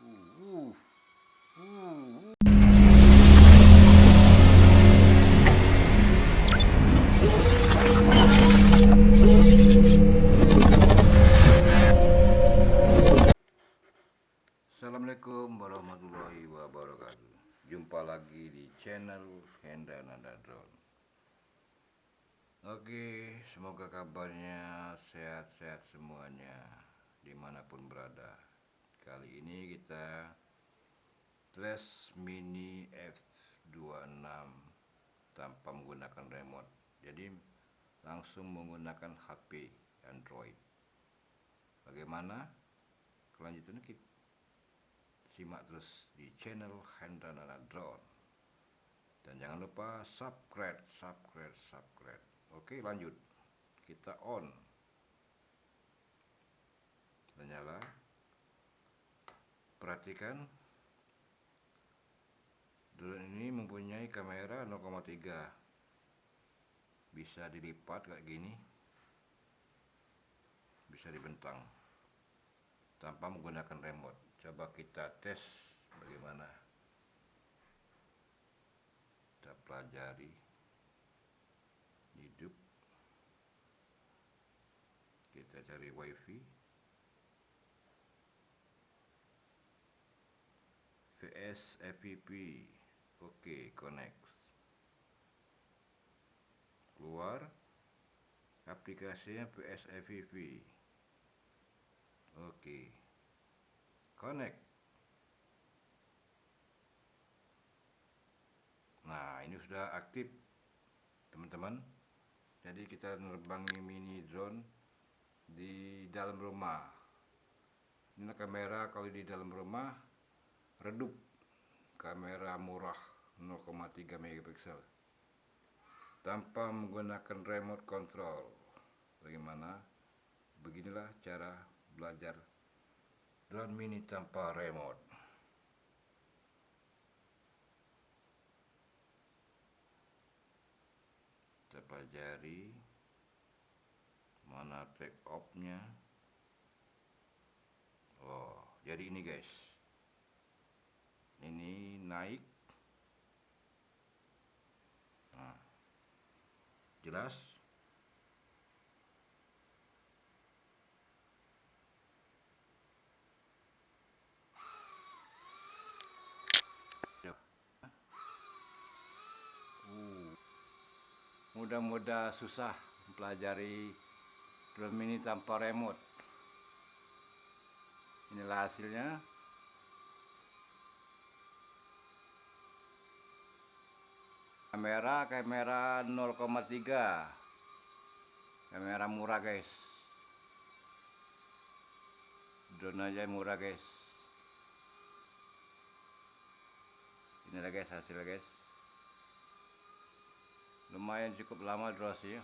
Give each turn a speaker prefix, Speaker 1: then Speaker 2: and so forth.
Speaker 1: uh, uh. Assalamualaikum warahmatullahi wabarakatuh. Jumpa lagi di channel Hendra Nanda Drone. Oke, semoga kabarnya sehat-sehat semuanya dimanapun berada. Kali ini kita tes Mini F26 tanpa menggunakan remote. Jadi langsung menggunakan HP Android. Bagaimana kelanjutannya, kita simak terus di channel Hendra Nanda Drone. Dan jangan lupa subscribe. Oke, lanjut. Kita on. Dan nyala. Perhatikan, drone ini mempunyai kamera 0,3. Bisa dilipat kayak gini. Bisa dibentang tanpa menggunakan remote. Coba kita tes bagaimana. Kita pelajari. Hidup. Kita cari wifi. VS FPV. Oke, connect. Keluar aplikasinya VS FPV. Oke, connect. Nah, ini sudah aktif, teman-teman. Jadi kita menerbangi mini drone di dalam rumah. Ini kamera kalau di dalam rumah redup, kamera murah 0,3 megapiksel tanpa menggunakan remote control. Bagaimana? Beginilah cara belajar drone mini tanpa remote. Kita pelajari mana take off nya. Oh, jadi ini guys, ini naik. Nah, jelas. Mudah-mudah susah mempelajari drone mini tanpa remote. Inilah hasilnya. Kamera 0,3. Kamera murah guys. Drone aja murah guys. Inilah guys hasilnya guys. Lumayan cukup lama durasinya.